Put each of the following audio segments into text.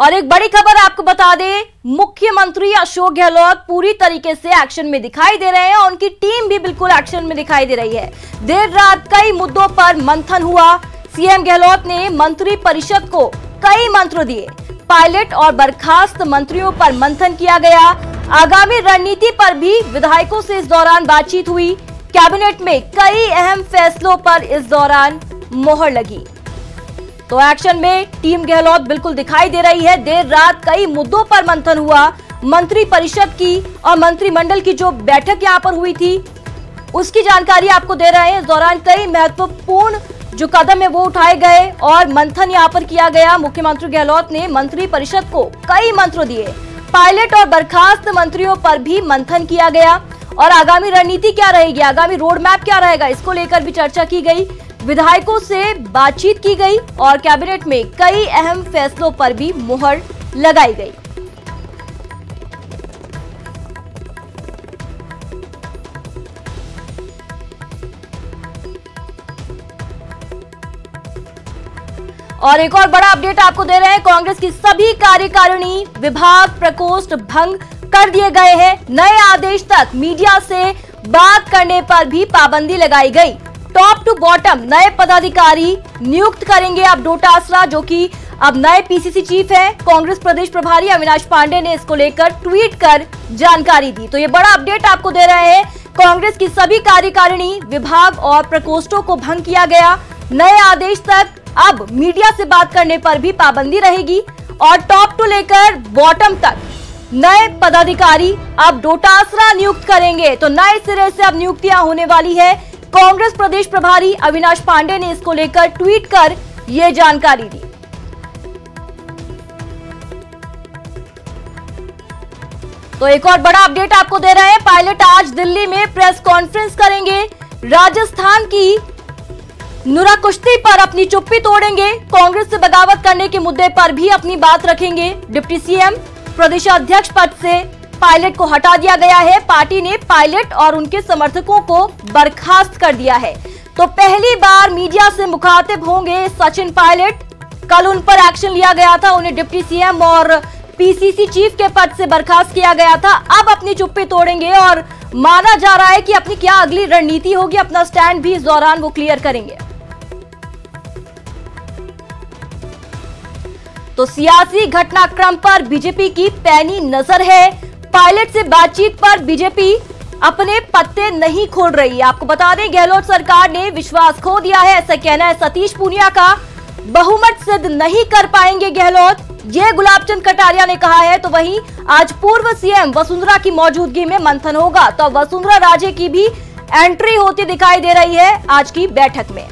और एक बड़ी खबर आपको बता दें, मुख्यमंत्री अशोक गहलोत पूरी तरीके से एक्शन में दिखाई दे रहे हैं और उनकी टीम भी बिल्कुल एक्शन में दिखाई दे रही है। देर रात कई मुद्दों पर मंथन हुआ। सीएम गहलोत ने मंत्री परिषद को कई मंत्र दिए। पायलट और बर्खास्त मंत्रियों पर मंथन किया गया। आगामी रणनीति पर भी विधायकों से इस दौरान बातचीत हुई। कैबिनेट में कई अहम फैसलों पर इस दौरान मोहर लगी। तो एक्शन में टीम गहलोत बिल्कुल दिखाई दे रही है। देर रात कई मुद्दों पर मंथन हुआ। मंत्री परिषद की और मंत्रिमंडल की जो बैठक यहां पर हुई थी उसकी जानकारी आपको दे रहे हैं। इस दौरान कई महत्वपूर्ण जो कदम है वो उठाए गए और मंथन यहां पर किया गया। मुख्यमंत्री गहलोत ने मंत्री परिषद को कई मंत्र दिए। पायलट और बर्खास्त मंत्रियों पर भी मंथन किया गया और आगामी रणनीति क्या रहेगी, आगामी रोड मैप क्या रहेगा, इसको लेकर भी चर्चा की गई। विधायकों से बातचीत की गई और कैबिनेट में कई अहम फैसलों पर भी मुहर लगाई गई। और एक और बड़ा अपडेट आपको दे रहे हैं, कांग्रेस की सभी कार्यकारिणी विभाग प्रकोष्ठ भंग कर दिए गए हैं। नए आदेश तक मीडिया से बात करने पर भी पाबंदी लगाई गई। टॉप टू बॉटम नए पदाधिकारी नियुक्त करेंगे अब डोटासरा, जो कि अब नए पीसीसी चीफ हैं। कांग्रेस प्रदेश प्रभारी अविनाश पांडे ने इसको लेकर ट्वीट कर जानकारी दी। तो ये बड़ा अपडेट आपको दे रहे हैं, कांग्रेस की सभी कार्यकारिणी विभाग और प्रकोष्ठों को भंग किया गया। नए आदेश तक अब मीडिया से बात करने पर भी पाबंदी रहेगी और टॉप टू लेकर बॉटम तक नए पदाधिकारी अब डोटासरा नियुक्त करेंगे। तो नए सिरे से अब नियुक्तियां होने वाली है। कांग्रेस प्रदेश प्रभारी अविनाश पांडे ने इसको लेकर ट्वीट कर यह जानकारी दी। तो एक और बड़ा अपडेट आपको दे रहे हैं, पायलट आज दिल्ली में प्रेस कॉन्फ्रेंस करेंगे। राजस्थान की नुरा कुश्ती पर अपनी चुप्पी तोड़ेंगे। कांग्रेस से बगावत करने के मुद्दे पर भी अपनी बात रखेंगे। डिप्टी सीएम प्रदेशाध्यक्ष पद से पायलट को हटा दिया गया है। पार्टी ने पायलट और उनके समर्थकों को बर्खास्त कर दिया है। तो पहली बार मीडिया से मुखातिब होंगे सचिन पायलट। कल उन पर एक्शन लिया गया था, उन्हें डिप्टी सीएम और पीसीसी चीफ के पद से बर्खास्त किया गया था। अब अपनी चुप्पी तोड़ेंगे और माना जा रहा है कि अपनी क्या अगली रणनीति होगी, अपना स्टैंड भी इस दौरान वो क्लियर करेंगे। तो सियासी घटनाक्रम पर बीजेपी की पैनी नजर है। पायलट से बातचीत पर बीजेपी अपने पत्ते नहीं खोल रही है। आपको बता दें, गहलोत सरकार ने विश्वास खो दिया है, ऐसा कहना है सतीश पूनिया का। बहुमत सिद्ध नहीं कर पाएंगे गहलोत, ये गुलाबचंद कटारिया ने कहा है। तो वहीं आज पूर्व सीएम वसुंधरा की मौजूदगी में मंथन होगा। तो वसुंधरा राजे की भी एंट्री होती दिखाई दे रही है आज की बैठक में।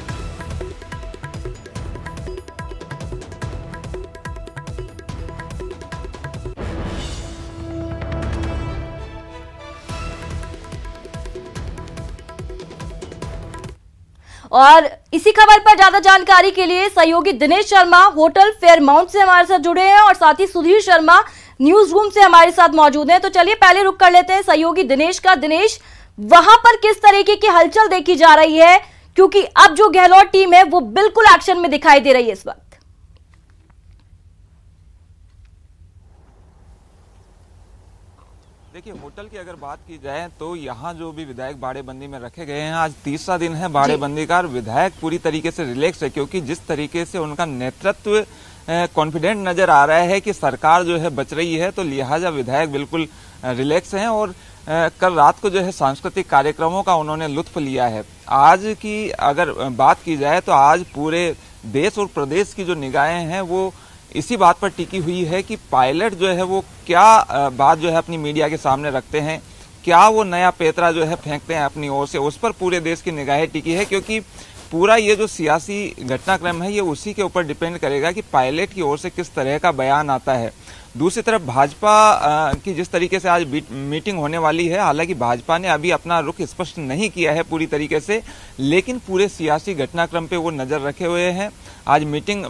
और इसी खबर पर ज्यादा जानकारी के लिए सहयोगी दिनेश शर्मा होटल फेयरमाउंट से हमारे साथ जुड़े हैं और साथ ही सुधीर शर्मा न्यूज रूम से हमारे साथ मौजूद हैं। तो चलिए पहले रुक कर लेते हैं सहयोगी दिनेश का। दिनेश, वहां पर किस तरीके की हलचल देखी जा रही है, क्योंकि अब जो गहलोत टीम है वो बिल्कुल एक्शन में दिखाई दे रही है इस वक्त। देखिए, होटल की अगर बात की जाए तो यहाँ जो भी विधायक बाड़ेबंदी में रखे गए हैं, आज तीसरा दिन है बाड़ेबंदी का। विधायक पूरी तरीके से रिलैक्स है, क्योंकि जिस तरीके से उनका नेतृत्व कॉन्फिडेंट नजर आ रहा है कि सरकार जो है बच रही है, तो लिहाजा विधायक बिल्कुल रिलैक्स हैं। और कल रात को जो है सांस्कृतिक कार्यक्रमों का उन्होंने लुत्फ लिया है। आज की अगर बात की जाए तो आज पूरे देश और प्रदेश की जो निगाहें हैं वो इसी बात पर टिकी हुई है कि पायलट जो है वो क्या बात जो है अपनी मीडिया के सामने रखते हैं, क्या वो नया पेतरा जो है फेंकते हैं अपनी ओर से, उस पर पूरे देश की निगाहें टिकी है। क्योंकि पूरा ये जो सियासी घटनाक्रम है ये उसी के ऊपर डिपेंड करेगा कि पायलट की ओर से किस तरह का बयान आता है। दूसरी तरफ भाजपा की जिस तरीके से आज मीटिंग होने वाली है, हालांकि भाजपा ने अभी अपना रुख स्पष्ट नहीं किया है पूरी तरीके से, लेकिन पूरे सियासी घटनाक्रम पे वो नजर रखे हुए हैं। आज मीटिंग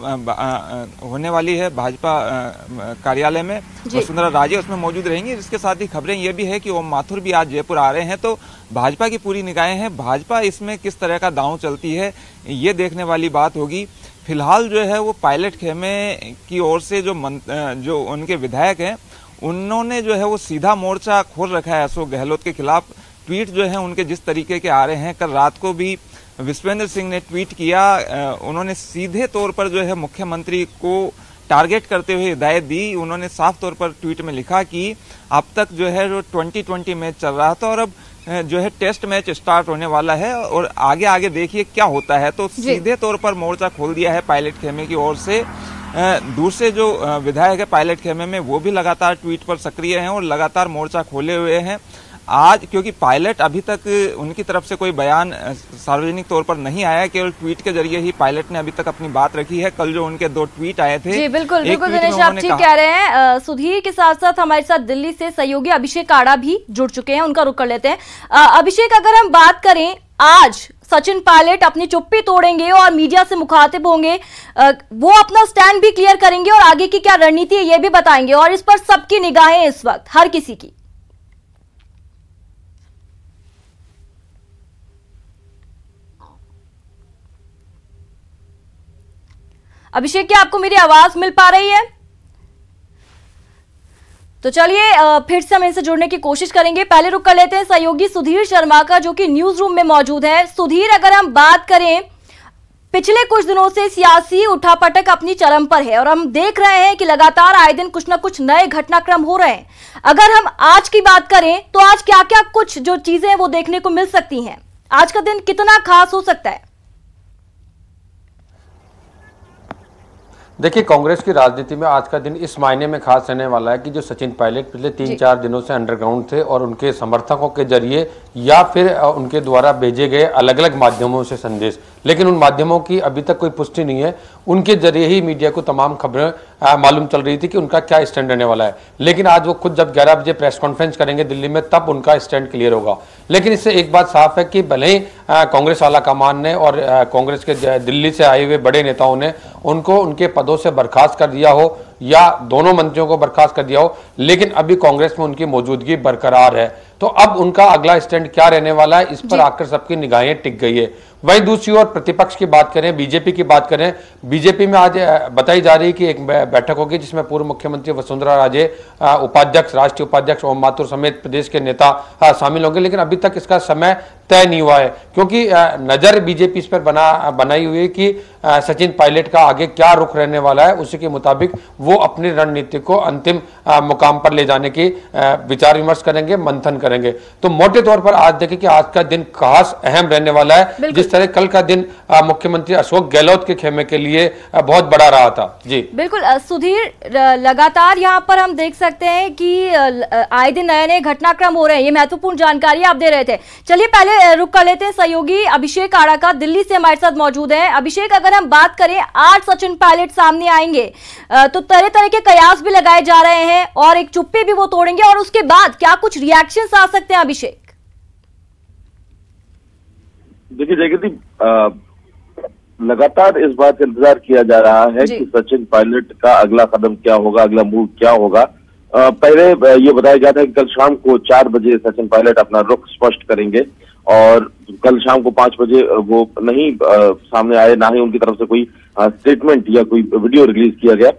होने वाली है भाजपा कार्यालय में, वसुंधरा राजे उसमें मौजूद रहेंगी। इसके साथ ही खबरें ये भी है कि ओम माथुर भी आज जयपुर आ रहे हैं। तो भाजपा की पूरी निगाहें हैं, भाजपा इसमें किस तरह का दांव चलती है ये देखने वाली बात होगी। फिलहाल जो है वो पायलट खेमे की ओर से जो उनके विधायक हैं उन्होंने जो है वो सीधा मोर्चा खोल रखा है अशोक गहलोत के खिलाफ। ट्वीट जो है उनके जिस तरीके के आ रहे हैं, कल रात को भी विश्वेंद्र सिंह ने ट्वीट किया, उन्होंने सीधे तौर पर जो है मुख्यमंत्री को टारगेट करते हुए हिदायत दी। उन्होंने साफ तौर पर ट्वीट में लिखा कि अब तक जो है जो 2020 मैच चल रहा था और अब जो है टेस्ट मैच स्टार्ट होने वाला है और आगे आगे देखिए क्या होता है। तो सीधे तौर पर मोर्चा खोल दिया है पायलट खेमे की ओर से। दूसरे जो विधायक है पायलट खेमे में वो भी लगातार ट्वीट पर सक्रिय हैं और लगातार मोर्चा खोले हुए हैं। आज क्योंकि पायलट अभी तक उनकी तरफ से कोई बयान सार्वजनिक तौर पर नहीं आया, केवल ट्वीट के जरिए ही पायलट ने अभी तक अपनी बात रखी है। कल जो उनके 2 ट्वीट आए थे, जी बिल्कुल बिल्कुल दिनेश, आप ठीक कह रहे हैं। सुधीर के साथ साथ हमारे साथ दिल्ली से सहयोगी अभिषेक आड़ा भी जुड़ चुके हैं, उनका रुख कर लेते हैं। अभिषेक, अगर हम बात करें, आज सचिन पायलट अपनी चुप्पी तोड़ेंगे और मीडिया से मुखातिब होंगे, वो अपना स्टैंड भी क्लियर करेंगे और आगे की क्या रणनीति है ये भी बताएंगे, और इस पर सबकी निगाहें इस वक्त हर किसी की। अभिषेक, क्या आपको मेरी आवाज मिल पा रही है? तो चलिए फिर से हम इनसे जुड़ने की कोशिश करेंगे। पहले रुक कर लेते हैं सहयोगी सुधीर शर्मा का, जो कि न्यूज रूम में मौजूद है। सुधीर, अगर हम बात करें, पिछले कुछ दिनों से सियासी उठापटक अपनी चरम पर है और हम देख रहे हैं कि लगातार आए दिन कुछ ना कुछ नए घटनाक्रम हो रहे हैं। अगर हम आज की बात करें तो आज क्या क्या कुछ जो चीजें हैं वो देखने को मिल सकती हैं? आज का दिन कितना खास हो सकता है? देखिए, कांग्रेस की राजनीति में आज का दिन इस मायने में खास रहने वाला है कि जो सचिन पायलट पिछले 3-4 दिनों से अंडरग्राउंड थे और उनके समर्थकों के जरिए या फिर उनके द्वारा भेजे गए अलग अलग माध्यमों से संदेश, लेकिन उन माध्यमों की अभी तक कोई पुष्टि नहीं है। उनके जरिए ही मीडिया को तमाम खबरें मालूम चल रही थी कि उनका क्या स्टैंड रहने वाला है, लेकिन आज वो खुद जब 11 बजे प्रेस कॉन्फ्रेंस करेंगे दिल्ली में, तब उनका स्टैंड क्लियर होगा। लेकिन इससे एक बात साफ है कि भले ही कांग्रेस आला कमान ने और कांग्रेस के दिल्ली से आए हुए बड़े नेताओं ने उनको उनके पदों से बर्खास्त कर दिया हो या दोनों मंत्रियों को बर्खास्त कर दिया हो, लेकिन अभी कांग्रेस में उनकी मौजूदगी बरकरार है। तो अब उनका अगला स्टैंड क्या रहने वाला है, इस पर आकर सबकी निगाहें टिक गई है। वहीं दूसरी ओर प्रतिपक्ष की बात करें, बीजेपी की बात करें, बीजेपी में आज बताई जा रही है कि एक बैठक होगी जिसमें पूर्व मुख्यमंत्री वसुंधरा राजे, उपाध्यक्ष, राष्ट्रीय उपाध्यक्ष ओम माथुर समेत प्रदेश के नेता शामिल होंगे। लेकिन अभी तक इसका समय तय नहीं हुआ है, क्योंकि नजर बीजेपी इस पर बनाई हुई है कि सचिन पायलट का आगे क्या रुख रहने वाला है, उसी के मुताबिक वो अपनी रणनीति को अंतिम मुकाम पर ले जाने की विचार विमर्श करेंगे, मंथन करेंगे। तो मोटे तौर पर आज देखें कि आज का दिन खास अहम रहने वाला है, जिस तरह कल का दिन मुख्यमंत्री अशोक गहलोत के खेमे के लिए बहुत बड़ा रहा था। जी बिल्कुल सुधीर, लगातार यहाँ पर हम देख सकते हैं कि आए दिन नए नए घटनाक्रम हो रहे हैं, ये महत्वपूर्ण जानकारी आप दे रहे थे। चलिए पहले रुक कर लेते हैं सहयोगी अभिषेक आड़ा का, दिल्ली से हमारे साथ मौजूद है। अभिषेक, अगर हम बात करें, आज सचिन पायलट सामने आएंगे तो तरह तरह के कयास भी लगाए जा रहे हैं और एक चुप्पी भी वो तोड़ेंगे, और उसके बाद क्या कुछ रिएक्शंस आ सकते हैं? अभिषेक, देखिए जयगति, लगातार इस बात का इंतजार किया जा रहा है कि सचिन पायलट का अगला कदम क्या होगा, अगला मूव क्या होगा। पहले ये बताया गया था कि कल शाम को 4 बजे सचिन पायलट अपना रुख स्पष्ट करेंगे, और कल शाम को 5 बजे वो नहीं सामने आए, ना ही उनकी तरफ से कोई स्टेटमेंट या कोई वीडियो रिलीज किया गया।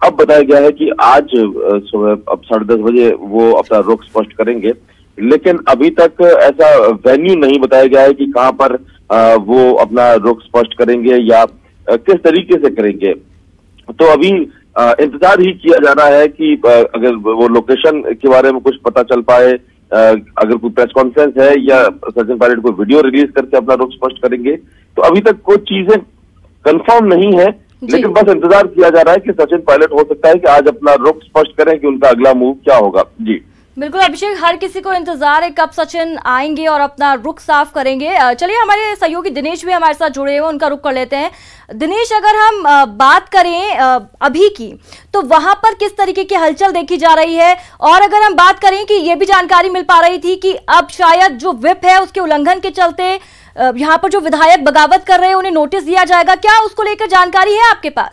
अब बताया गया है कि आज सुबह अब 10:30 बजे वो अपना रुख स्पष्ट करेंगे, लेकिन अभी तक ऐसा वेन्यू नहीं बताया गया है कि कहां पर वो अपना रुख स्पष्ट करेंगे या किस तरीके से करेंगे। तो अभी इंतजार ही किया जा रहा है कि अगर वो लोकेशन के बारे में कुछ पता चल पाए, अगर कोई प्रेस कॉन्फ्रेंस है या सचिन पायलट को वीडियो रिलीज करके अपना रुख स्पष्ट करेंगे। तो अभी तक कोई चीजें कंफर्म नहीं है, लेकिन बस इंतजार किया जा रहा है कि सचिन पायलट हो सकता है कि आज अपना रुख स्पष्ट करें कि उनका अगला मूव क्या होगा। जी बिल्कुल अभिषेक, हर किसी को इंतजार है कब सचिन आएंगे और अपना रुख साफ करेंगे। चलिए हमारे सहयोगी दिनेश भी हमारे साथ जुड़े हुए, उनका रुख कर लेते हैं। दिनेश, अगर हम बात करें अभी की, तो वहां पर किस तरीके की हलचल देखी जा रही है? और अगर हम बात करें कि ये भी जानकारी मिल पा रही थी कि अब शायद जो व्हिप है उसके उल्लंघन के चलते यहाँ पर जो विधायक बगावत कर रहे हैं उन्हें नोटिस दिया जाएगा, क्या उसको लेकर जानकारी है आपके पास?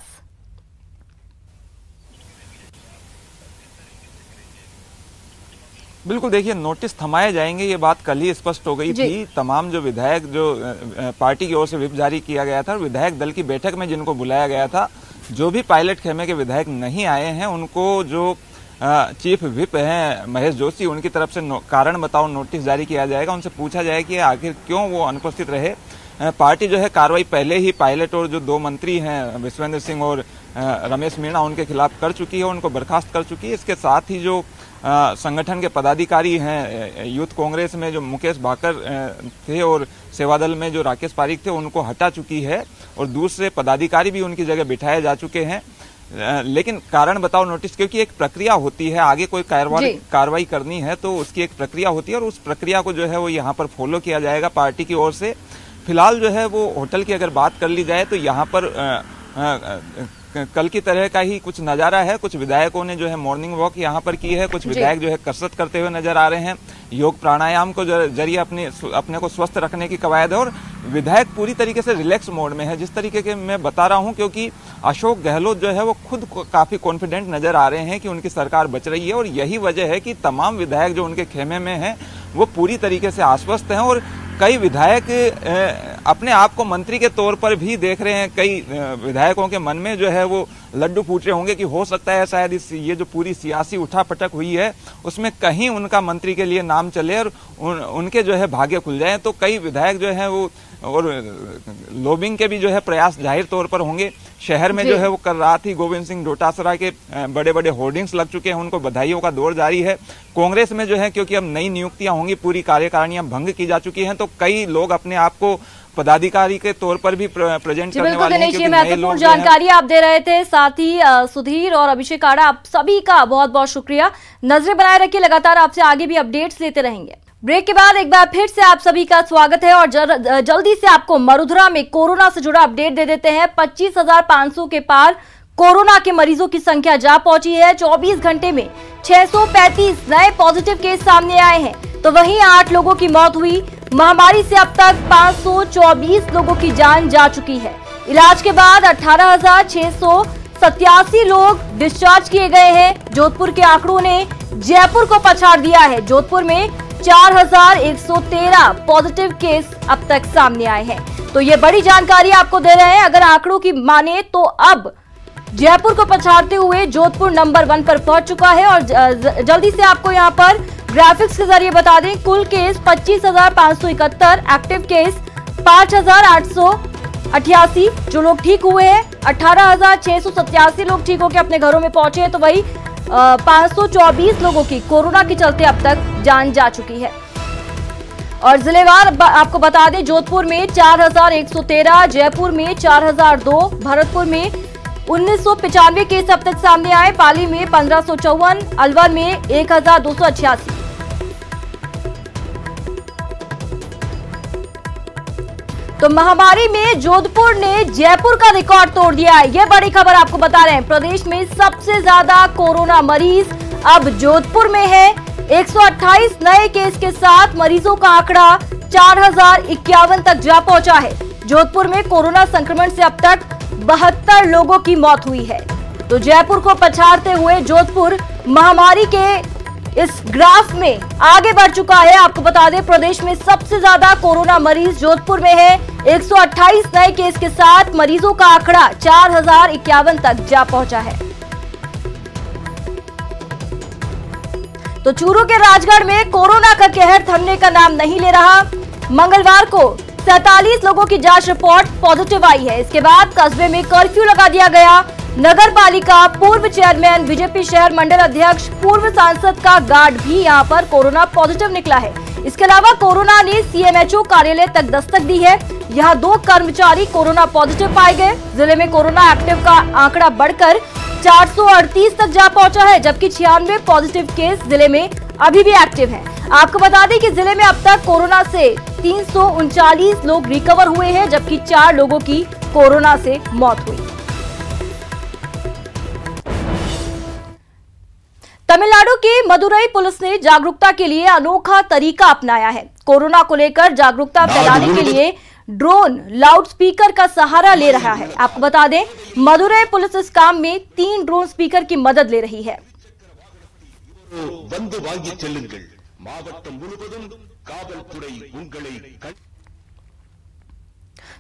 बिल्कुल, देखिए नोटिस थमाए जाएंगे ये बात कल ही स्पष्ट हो गई थी। तमाम जो विधायक जो पार्टी की ओर से व्हिप जारी किया गया था, विधायक दल की बैठक में जिनको बुलाया गया था, जो भी पायलट खेमे के विधायक नहीं आए हैं उनको जो चीफ व्हिप हैं महेश जोशी, उनकी तरफ से कारण बताओ नोटिस जारी किया जाएगा। उनसे पूछा जाए कि आखिर क्यों वो अनुपस्थित रहे। पार्टी जो है कार्रवाई पहले ही पायलट और जो 2 मंत्री हैं विश्वेंद्र सिंह और रमेश मीणा उनके खिलाफ कर चुकी है, उनको बर्खास्त कर चुकी है। इसके साथ ही जो संगठन के पदाधिकारी हैं, यूथ कांग्रेस में जो मुकेश भाकर थे और सेवादल में जो राकेश पारीक थे, उनको हटा चुकी है और दूसरे पदाधिकारी भी उनकी जगह बिठाए जा चुके हैं। लेकिन कारण बताओ नोटिस, क्योंकि एक प्रक्रिया होती है, आगे कोई कार्रवाई करनी है तो उसकी एक प्रक्रिया होती है और उस प्रक्रिया को जो है वो यहाँ पर फॉलो किया जाएगा पार्टी की ओर से। फिलहाल जो है वो होटल की अगर बात कर ली जाए तो यहाँ पर कल की तरह का ही कुछ नजारा है। कुछ विधायकों ने जो है मॉर्निंग वॉक यहाँ पर की है, कुछ विधायक जो है कसरत करते हुए नजर आ रहे हैं, योग प्राणायाम को जरिए अपने को स्वस्थ रखने की कवायद है और विधायक पूरी तरीके से रिलैक्स मोड में है, जिस तरीके के मैं बता रहा हूं, क्योंकि अशोक गहलोत जो है वो खुद काफी कॉन्फिडेंट नजर आ रहे हैं कि उनकी सरकार बच रही है और यही वजह है कि तमाम विधायक जो उनके खेमे में हैं वो पूरी तरीके से आश्वस्त हैं और कई विधायक अपने आप को मंत्री के तौर पर भी देख रहे हैं। कई विधायकों के मन में जो है वो लड्डू फूट रहे होंगे कि हो सकता है शायद ये जो पूरी सियासी उठापटक हुई है उसमें कहीं उनका मंत्री के लिए नाम चले और उनके जो है भाग्य खुल जाए। तो कई विधायक जो है वो और लॉबिंग के भी जो है प्रयास जाहिर तौर पर होंगे। शहर में जो है वो कल रात ही गोविंद सिंह डोटासरा के बड़े बड़े होर्डिंग्स लग चुके हैं, उनको बधाइयों का दौर जारी है। कांग्रेस में जो है क्योंकि अब नई नियुक्तियां होंगी, पूरी कार्यकारिणियां भंग की जा चुकी हैं, तो कई लोग अपने आप को पदाधिकारी के तौर पर भी प्रेजेंट करने वाले हैं। क्योंकि महत्वपूर्ण जानकारी आप दे रहे थे, साथ ही सुधीर और अभिषेक आड़ा, आप सभी का बहुत बहुत शुक्रिया। नजरें बनाए रखिए, लगातार आपसे आगे भी अपडेट्स लेते रहेंगे। ब्रेक के बाद एक बार फिर से आप सभी का स्वागत है और जल्दी से आपको मरुधरा में कोरोना से जुड़ा अपडेट दे देते हैं। 25,500 के पार कोरोना के मरीजों की संख्या जा पहुंची है। 24 घंटे में 635 नए पॉजिटिव केस सामने आए हैं, तो वहीं 8 लोगों की मौत हुई। महामारी से अब तक 524 लोगों की जान जा चुकी है। इलाज के बाद 18,687 लोग डिस्चार्ज किए गए हैं। जोधपुर के आंकड़ों ने जयपुर को पछाड़ दिया है। जोधपुर में 4,113 पॉजिटिव केस अब तक सामने आए हैं, तो ये बड़ी जानकारी आपको दे रहे हैं। अगर आंकड़ों की माने तो अब जयपुर को पछाड़ते हुए जोधपुर नंबर 1 पर पहुंच चुका है। और जल्दी से आपको यहां पर ग्राफिक्स के जरिए बता दें, कुल केस 25,571, एक्टिव केस 5,888, जो लोग ठीक हुए हैं 18,687 लोग ठीक होकर अपने घरों में पहुंचे हैं, तो वही 524 लोगों की कोरोना के चलते अब तक जान जा चुकी है। और जिलेवार आपको बता दें, जोधपुर में 4,113, जयपुर में 4,002, भरतपुर में 1995 केस अब तक सामने आए, पाली में 1554, अलवर में 1,288। तो महामारी में जोधपुर ने जयपुर का रिकॉर्ड तोड़ दिया है। यह बड़ी खबर आपको बता रहे हैं। प्रदेश में सबसे ज्यादा कोरोना मरीज अब जोधपुर में है। 128 नए केस के साथ मरीजों का आंकड़ा 4,051 तक जा पहुंचा है। जोधपुर में कोरोना संक्रमण से अब तक 72 लोगों की मौत हुई है। तो जयपुर को पछाड़ते हुए जोधपुर महामारी के इस ग्राफ में आगे बढ़ चुका है। आपको बता दें, प्रदेश में सबसे ज्यादा कोरोना मरीज जोधपुर में है। 128 नए केस के साथ मरीजों का आंकड़ा 4,051 तक जा पहुंचा है। तो चूरू के राजगढ़ में कोरोना का कहर थमने का नाम नहीं ले रहा। मंगलवार को 47 लोगों की जांच रिपोर्ट पॉजिटिव आई है। इसके बाद कस्बे में कर्फ्यू लगा दिया गया। नगर पालिका पूर्व चेयरमैन, बीजेपी शहर मंडल अध्यक्ष, पूर्व सांसद का गार्ड भी यहां पर कोरोना पॉजिटिव निकला है। इसके अलावा कोरोना ने सीएमएचओ कार्यालय तक दस्तक दी है। यहां 2 कर्मचारी कोरोना पॉजिटिव पाए गए। जिले में कोरोना एक्टिव का आंकड़ा बढ़कर 438 तक जा पहुंचा है, जबकि 96 पॉजिटिव केस जिले में अभी भी एक्टिव हैं। आपको बता दें कि जिले में अब तक कोरोना से 339 लोग रिकवर हुए हैं, जबकि 4 लोगों की कोरोना से मौत हुई। तमिलनाडु की मदुरई पुलिस ने जागरूकता के लिए अनोखा तरीका अपनाया है। कोरोना को लेकर जागरूकता फैलाने के लिए ड्रोन लाउडस्पीकर का सहारा ले रहा है। आपको बता दें, मदुरई पुलिस इस काम में 3 ड्रोन स्पीकर की मदद ले रही है।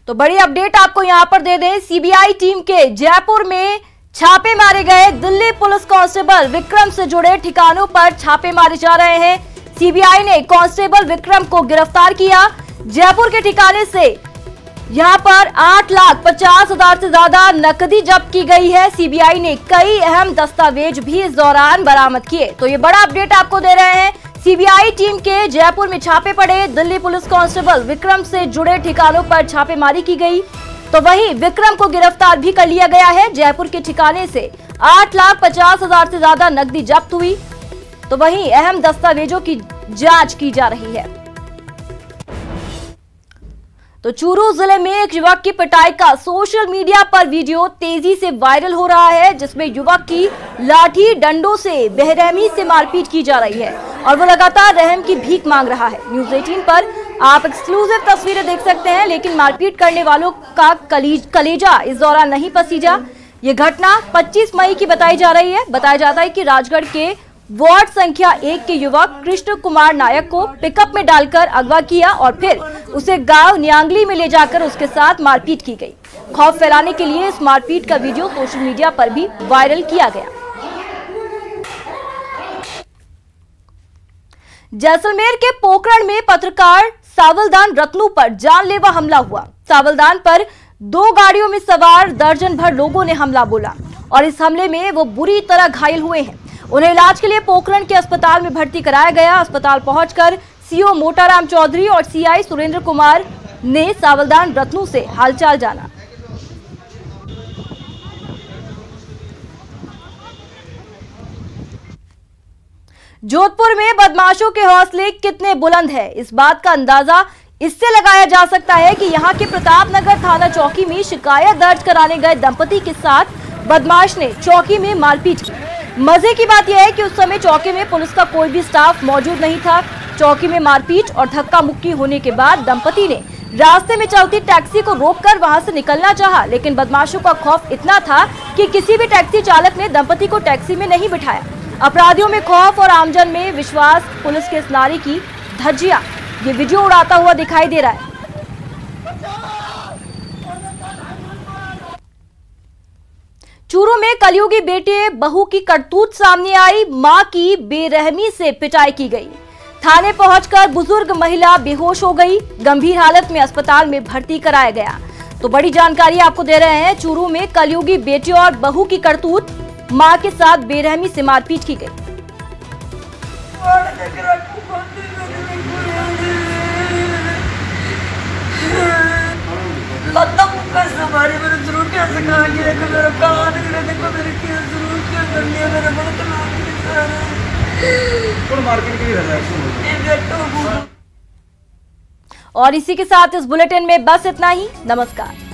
तो बड़ी अपडेट आपको यहां पर दे दें, सीबीआई टीम के जयपुर में छापे मारे गए। दिल्ली पुलिस कांस्टेबल विक्रम से जुड़े ठिकानों पर छापे मारे जा रहे हैं। सीबीआई ने कांस्टेबल विक्रम को गिरफ्तार किया। जयपुर के ठिकाने से यहां पर 8,50,000 से ज्यादा नकदी जब्त की गई है। सीबीआई ने कई अहम दस्तावेज भी इस दौरान बरामद किए। तो ये बड़ा अपडेट आपको दे रहे हैं, सीबीआई टीम के जयपुर में छापे पड़े। दिल्ली पुलिस कांस्टेबल विक्रम से जुड़े ठिकानों पर छापेमारी की गई। तो वहीं विक्रम को गिरफ्तार भी कर लिया गया है। जयपुर के ठिकाने से 8,50,000 से ज्यादा नकदी जब्त हुई। तो वहीं अहम दस्तावेजों की जांच की जा रही है। तो चूरू जिले में एक युवक की पिटाई का सोशल मीडिया पर वीडियो तेजी से वायरल हो रहा है, जिसमें युवक की लाठी डंडों से बेरहमी से मारपीट की जा रही है और वो लगातार रहम की भीख मांग रहा है। न्यूज़ 18 पर आप एक्सक्लूसिव तस्वीरें देख सकते हैं, लेकिन मारपीट करने वालों का कलेजा इस दौरान नहीं पसीजा। ये घटना 25 मई की बताई जा रही है। बताया जाता है कि राजगढ़ के वार्ड संख्या 1 के युवक कृष्ण कुमार नायक को पिकअप में डालकर अगवा किया और फिर उसे गांव न्यांगली में ले जाकर उसके साथ मारपीट की गई। खौफ फैलाने के लिए इस मारपीट का वीडियो सोशल मीडिया पर भी वायरल किया गया। जैसलमेर के पोखरण में पत्रकार सावलदान रत्नू पर जानलेवा हमला हुआ। सावलदान पर 2 गाड़ियों में सवार दर्जन भर लोगों ने हमला बोला और इस हमले में वो बुरी तरह घायल हुए हैं। उन्हें इलाज के लिए पोखरण के अस्पताल में भर्ती कराया गया। अस्पताल पहुंचकर सीओ मोटाराम चौधरी और सीआई सुरेंद्र कुमार ने सावलदान रत्नू से हालचाल जाना। जोधपुर में बदमाशों के हौसले कितने बुलंद है, इस बात का अंदाजा इससे लगाया जा सकता है कि यहां के प्रतापनगर थाना चौकी में शिकायत दर्ज कराने गए दंपति के साथ बदमाश ने चौकी में मारपीट की। मजे की बात यह है कि उस समय चौकी में पुलिस का कोई भी स्टाफ मौजूद नहीं था। चौकी में मारपीट और धक्का मुक्की होने के बाद दंपति ने रास्ते में चलती टैक्सी को रोककर वहां से निकलना चाहा, लेकिन बदमाशों का खौफ इतना था कि किसी भी टैक्सी चालक ने दंपति को टैक्सी में नहीं बिठाया। अपराधियों में खौफ और आमजन में विश्वास। पुलिस के इस नारे की धज्जियां ये वीडियो उड़ाता हुआ दिखाई दे रहा है। चूरू में कलयुगी बेटे बहू की करतूत सामने आई। मां की बेरहमी से पिटाई की गई। थाने पहुंचकर बुजुर्ग महिला बेहोश हो गई। गंभीर हालत में अस्पताल में भर्ती कराया गया। तो बड़ी जानकारी आपको दे रहे हैं। चूरू में कलयुगी बेटे और बहू की करतूत, मां के साथ बेरहमी से मारपीट की गई। और इसी के साथ इस बुलेटिन में बस इतना ही। नमस्कार।